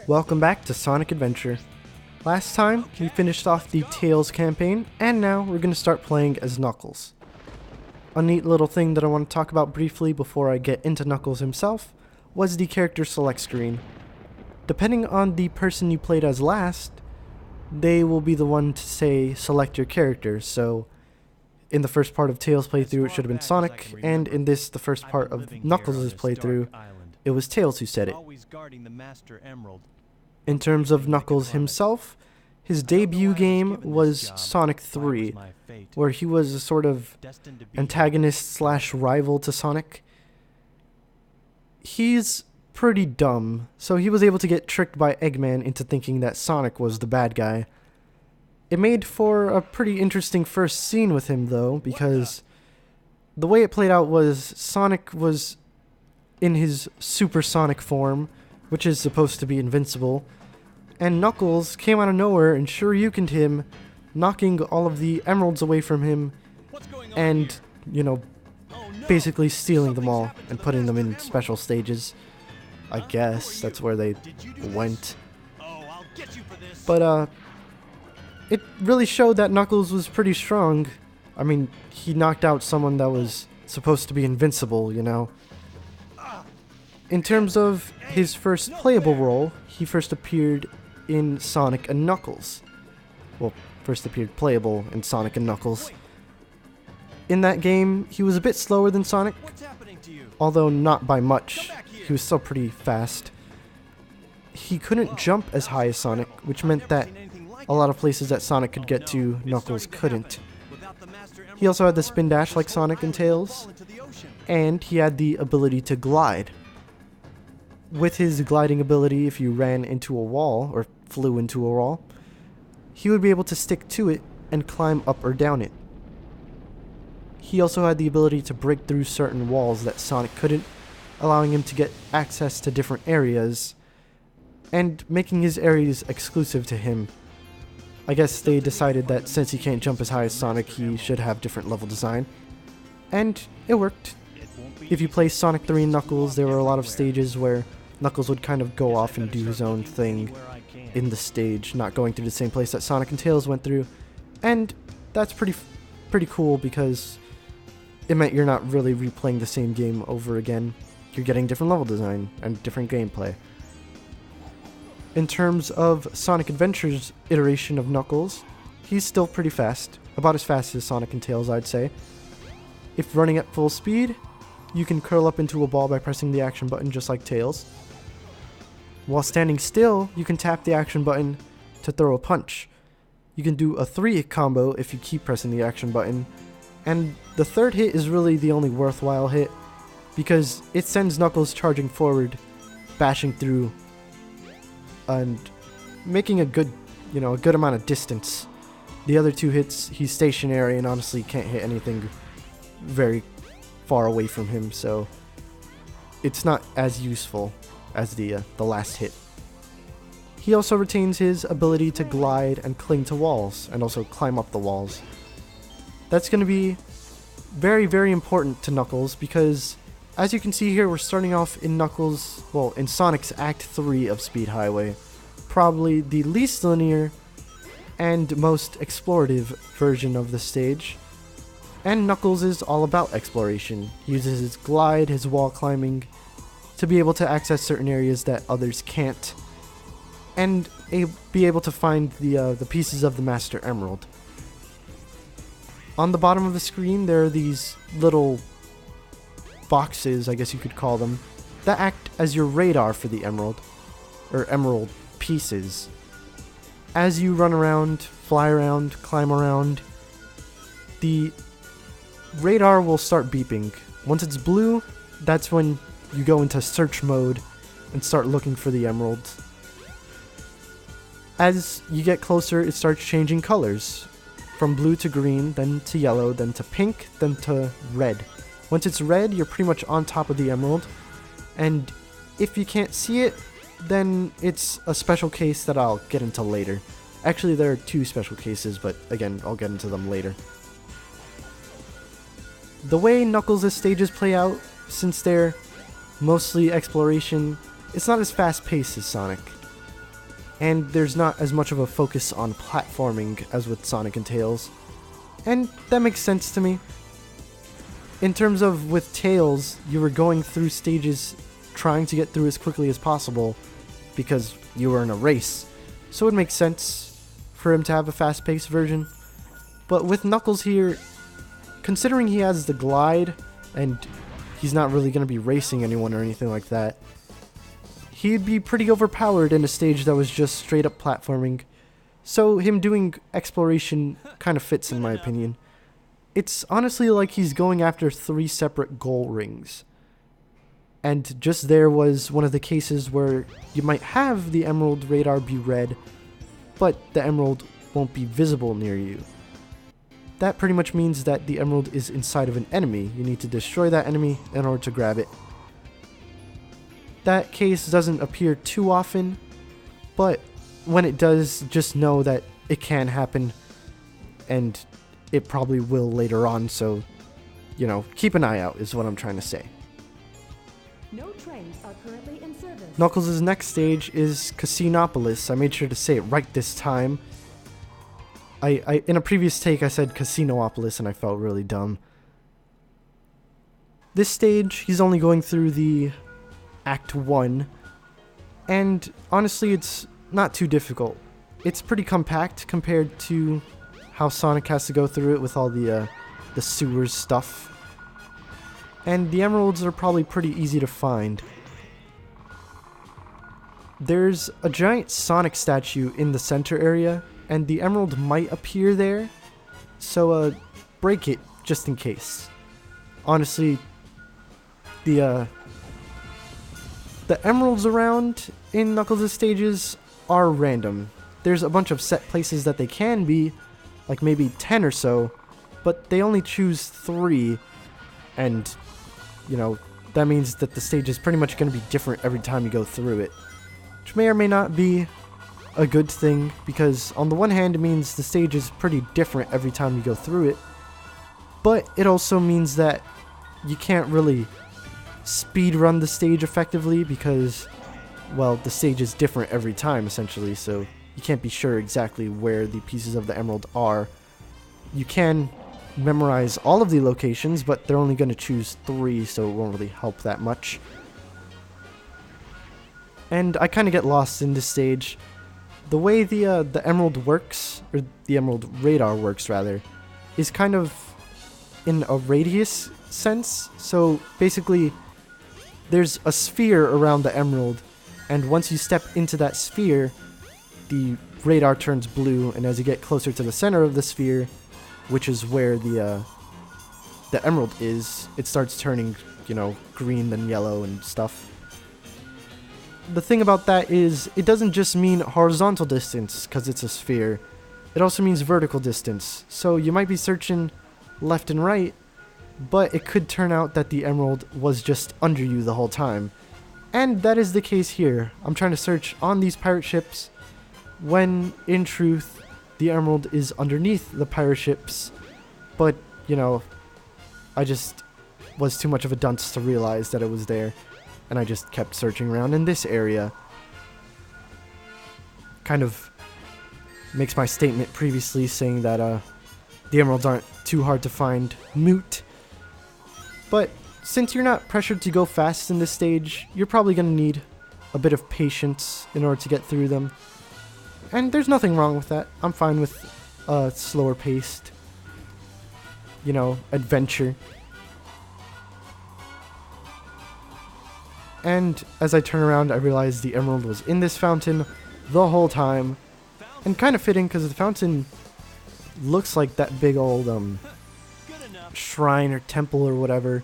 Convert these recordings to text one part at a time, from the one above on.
Welcome back to Sonic Adventure. Last time, we finished off the Tails campaign, and now we're going to start playing as Knuckles. A neat little thing that I want to talk about briefly before I get into Knuckles himself was the character select screen. Depending on the person you played as last, they will be the one to say select your character. So in the first part of Tails' playthrough it should have been Sonic, and in this, the first part of Knuckles' playthrough, it was Tails who said it. In terms of Knuckles himself, his debut game was Sonic 3, where he was a sort of antagonist slash rival to Sonic. He's pretty dumb, so he was able to get tricked by Eggman into thinking that Sonic was the bad guy. It made for a pretty interesting first scene with him though, because the way it played out was Sonic was in his supersonic form, which is supposed to be invincible, and Knuckles came out of nowhere and Shoryukened him, knocking all of the emeralds away from him and, basically stealing them all and putting them in special stages. I guess that's where they went. But, it really showed that Knuckles was pretty strong. I mean, he knocked out someone that was supposed to be invincible, In terms of his first playable role, he first appeared in Sonic and Knuckles. Well, first appeared playable in Sonic and Knuckles. In that game, he was a bit slower than Sonic, although not by much. He was still pretty fast. He couldn't jump as high as Sonic, which meant that a lot of places that Sonic could get to, Knuckles couldn't. He also had the spin dash like Sonic and Tails, and he had the ability to glide. With his gliding ability, if you ran into a wall, or flew into a wall, he would be able to stick to it and climb up or down it. He also had the ability to break through certain walls that Sonic couldn't, allowing him to get access to different areas, and making his areas exclusive to him. I guess they decided that since he can't jump as high as Sonic, he should have different level design. And it worked. If you play Sonic 3 and Knuckles, there were a lot of stages where Knuckles would kind of go off and do his own thing in the stage, not going through the same place that Sonic and Tails went through. And that's pretty cool because it meant you're not really replaying the same game over again. You're getting different level design and different gameplay. In terms of Sonic Adventure's iteration of Knuckles, he's still pretty fast. About as fast as Sonic and Tails, I'd say. If running at full speed, you can curl up into a ball by pressing the action button just like Tails. While standing still, you can tap the action button to throw a punch. You can do a 3-hit combo if you keep pressing the action button, and the third hit is really the only worthwhile hit, because it sends Knuckles charging forward, bashing through, and making a good amount of distance. The other 2 hits, he's stationary and honestly can't hit anything very far away from him, so it's not as useful as the last hit. He also retains his ability to glide and cling to walls, and also climb up the walls. That's going to be very, very important to Knuckles, because as you can see here, we're starting off in in Sonic's Act 3 of Speed Highway, probably the least linear and most explorative version of the stage. And Knuckles is all about exploration. He uses his glide, his wall climbing, to be able to access certain areas that others can't, and be able to find the pieces of the Master Emerald. On the bottom of the screen, there are these little boxes, I guess you could call them, that act as your radar for the emerald, or emerald pieces. As you run around, fly around, climb around, the radar will start beeping. Once it's blue, that's when you go into search mode and start looking for the emeralds. As you get closer, it starts changing colors. From blue to green, then to yellow, then to pink, then to red. Once it's red, you're pretty much on top of the emerald. And if you can't see it, then it's a special case that I'll get into later. Actually, there are 2 special cases, but again, I'll get into them later. The way Knuckles' stages play out, since they're mostly exploration, it's not as fast-paced as Sonic. And there's not as much of a focus on platforming as with Sonic and Tails. And that makes sense to me. In terms of with Tails, you were going through stages trying to get through as quickly as possible because you were in a race. So it makes sense for him to have a fast-paced version. But with Knuckles here, considering he has the glide and he's not really going to be racing anyone or anything like that, he'd be pretty overpowered in a stage that was just straight up platforming. So him doing exploration kind of fits in my opinion. It's honestly like he's going after 3 separate goal rings. And just there was one of the cases where you might have the emerald radar be red, but the emerald won't be visible near you. That pretty much means that the emerald is inside of an enemy. You need to destroy that enemy in order to grab it. That case doesn't appear too often, but when it does, just know that it can happen, and it probably will later on, so, you know, keep an eye out is what I'm trying to say. No trains are currently in service. Knuckles' next stage is Casinoopolis. I made sure to say it right this time. I in a previous take I said Casinoopolis and I felt really dumb. This stage, he's only going through the Act 1, and honestly it's not too difficult. It's pretty compact compared to how Sonic has to go through it with all the sewers stuff. And the emeralds are probably pretty easy to find. There's a giant Sonic statue in the center area, and the emerald might appear there, so break it just in case. Honestly, the emeralds around in Knuckles' stages are random. There's a bunch of set places that they can be, like maybe 10 or so, but they only choose 3, and, you know, that means that the stage is pretty much going to be different every time you go through it, which may or may not be a good thing, because on the one hand it means the stage is pretty different every time you go through it, but it also means that you can't really speed run the stage effectively because, well, the stage is different every time essentially, so you can't be sure exactly where the pieces of the emerald are. You can memorize all of the locations, but they're only going to choose 3, so it won't really help that much. And I kind of get lost in this stage. The way the emerald works, or the emerald radar works rather, is kind of in a radius sense. So basically, there's a sphere around the emerald, and once you step into that sphere, the radar turns blue, and as you get closer to the center of the sphere, which is where the emerald is, it starts turning, you know, green then yellow and stuff. The thing about that is, it doesn't just mean horizontal distance, because it's a sphere. It also means vertical distance. So you might be searching left and right, but it could turn out that the emerald was just under you the whole time. And that is the case here. I'm trying to search on these pirate ships, when, in truth, the emerald is underneath the pirate ships. But, you know, I just was too much of a dunce to realize that it was there. And I just kept searching around in this area. Kind of makes my statement previously saying that the emeralds aren't too hard to find moot. But since you're not pressured to go fast in this stage, you're probably going to need a bit of patience in order to get through them. And there's nothing wrong with that. I'm fine with slower paced, you know, adventure. And as I turn around, I realize the emerald was in this fountain the whole time. And kind of fitting, because the fountain looks like that big old shrine or temple or whatever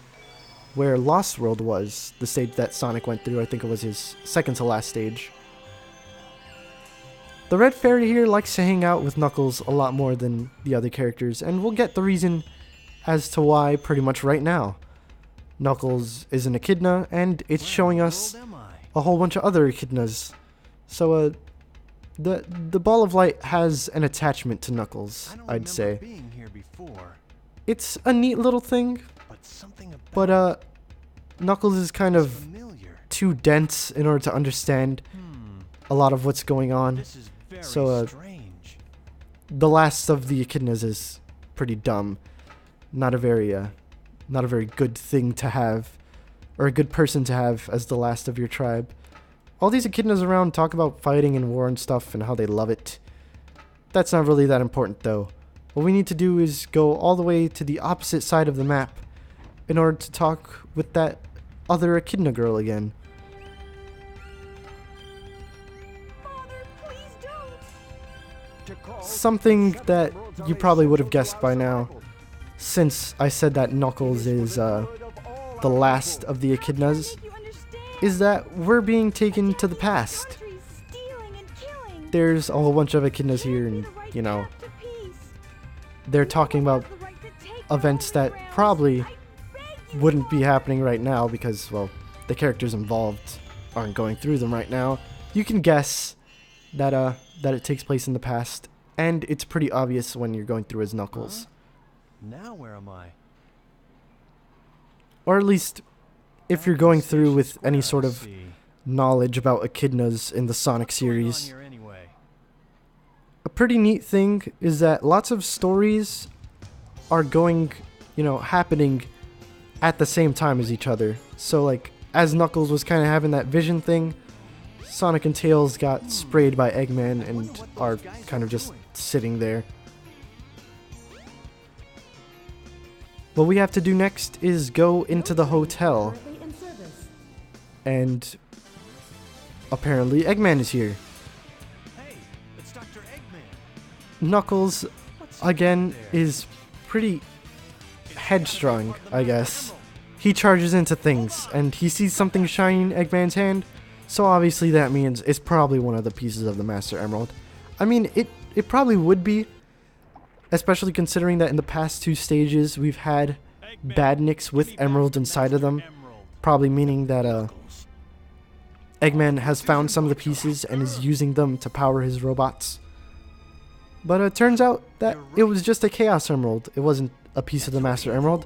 where Lost World was, the stage that Sonic went through. I think it was his second to last stage. The red fairy here likes to hang out with Knuckles a lot more than the other characters, and we'll get the reason as to why pretty much right now. Knuckles is an echidna, and it's showing us a whole bunch of other echidnas. So, the Ball of Light has an attachment to Knuckles, I'd say. It's a neat little thing, but Knuckles is kind of too dense in order to understand a lot of what's going on. This is very So, strange. the last of the echidnas is pretty dumb. Not a very good thing to have, or a good person to have as the last of your tribe. All these echidnas around talk about fighting and war and stuff and how they love it. That's not really that important though. What we need to do is go all the way to the opposite side of the map in order to talk with that other echidna girl again. Father, please don't. Something that you probably would have guessed by now, since I said that Knuckles is the last of the echidnas, Make you understand. is that we're being taken to the past. Countries stealing and killing. There's a whole bunch of echidnas here, and you know, Path to peace. they're talking about The right to take events over that realms. probably I beg you. wouldn't be happening right now because, well, the characters involved aren't going through them right now. You can guess that it takes place in the past, and it's pretty obvious when you're going through as Knuckles. Now where am I? Or at least if you're going through with any I sort of see. knowledge about echidnas in the Sonic What's going on series. here anyway? A pretty neat thing is that lots of stories are going, happening at the same time as each other. So like, as Knuckles was kind of having that vision thing, Sonic and Tails got sprayed by Eggman and are kind of just sitting there. What we have to do next is go into the hotel, Currently in service. and apparently Eggman is here. Hey, it's Dr. Eggman. Knuckles, What's he again, doing there? is pretty headstrong, I guess. He charges into things, and he sees something shiny in Eggman's hand, so obviously that means it's probably one of the pieces of the Master Emerald. I mean, it probably would be, especially considering that in the past two stages we've had Eggman, badniks with give me back emeralds the inside of them, Master Emerald. probably meaning that Eggman has found some of the pieces and is using them to power his robots. But it turns out that it was just a Chaos Emerald. It wasn't a piece of the Master Emerald.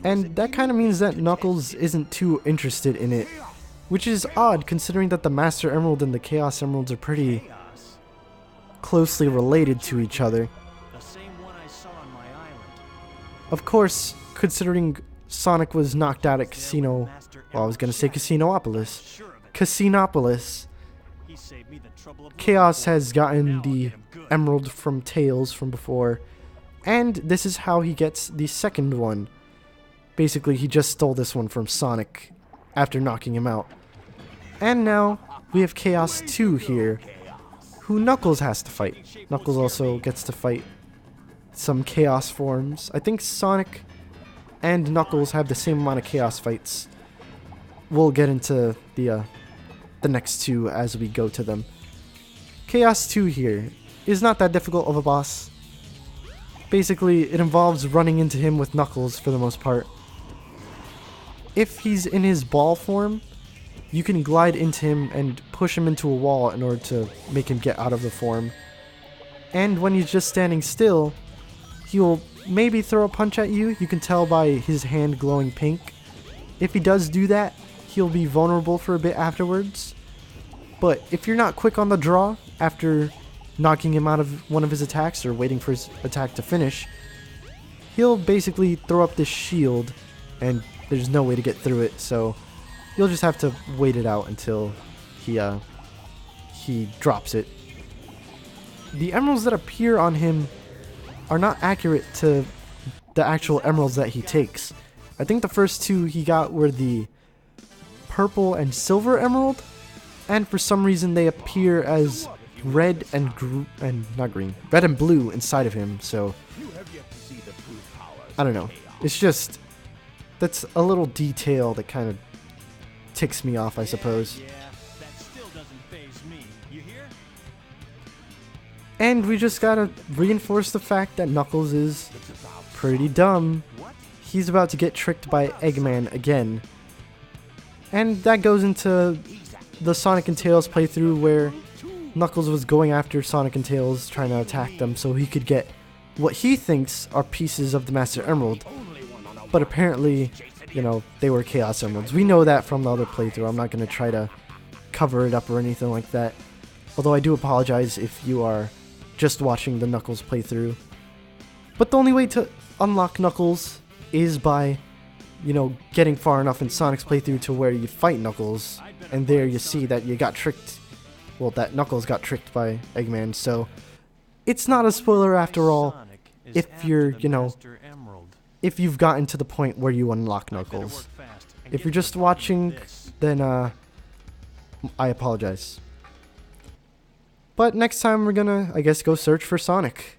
And that kind of means that Knuckles isn't too interested in it. Which is odd considering that the Master Emerald and the Chaos Emeralds are pretty Chaos. closely related to each other. The same one I saw on my island. Of course, considering Sonic was knocked out at Casino... Well, I was gonna say Casinoopolis. Sure of it. Casinoopolis. He saved me the trouble of Chaos looking has for it. gotten Now I'll the get him good. emerald from Tails from before, and this is how he gets the second one. Basically, he just stole this one from Sonic after knocking him out. And now we have Chaos 2 here, who Knuckles has to fight. Knuckles also gets to fight some Chaos forms. I think Sonic and Knuckles have the same amount of Chaos fights. We'll get into the next two as we go to them. Chaos 2 here is not that difficult of a boss. Basically, it involves running into him with Knuckles for the most part. If he's in his ball form, you can glide into him and push him into a wall in order to make him get out of the form. And when he's just standing still, he'll maybe throw a punch at you. You can tell by his hand glowing pink. If he does do that, he'll be vulnerable for a bit afterwards. But if you're not quick on the draw after knocking him out of one of his attacks or waiting for his attack to finish, he'll basically throw up this shield and there's no way to get through it, so you'll just have to wait it out until he drops it. The emeralds that appear on him are not accurate to the actual emeralds that he takes. I think the first two he got were the purple and silver emerald, and for some reason they appear as red and red and blue inside of him, so I don't know. It's just, that's a little detail that kind of ticks me off, I suppose. Yeah, that still doesn't faze me. You hear? And we just gotta reinforce the fact that Knuckles is pretty dumb. What? He's about to get tricked by Eggman again. And that goes into the Sonic and Tails playthrough where Knuckles was going after Sonic and Tails, trying to attack them so he could get what he thinks are pieces of the Master Emerald. But apparently, you know, they were Chaos Emeralds. We know that from the other playthrough. I'm not going to try to cover it up or anything like that. Although I do apologize if you are just watching the Knuckles playthrough. But the only way to unlock Knuckles is by, you know, getting far enough in Sonic's playthrough to where you fight Knuckles. And there you see that you got tricked. Well, that Knuckles got tricked by Eggman. So it's not a spoiler after all if you're, you know, if you've gotten to the point where you unlock Knuckles. If you're just watching, then I apologize. But next time we're gonna, I guess, go search for Sonic.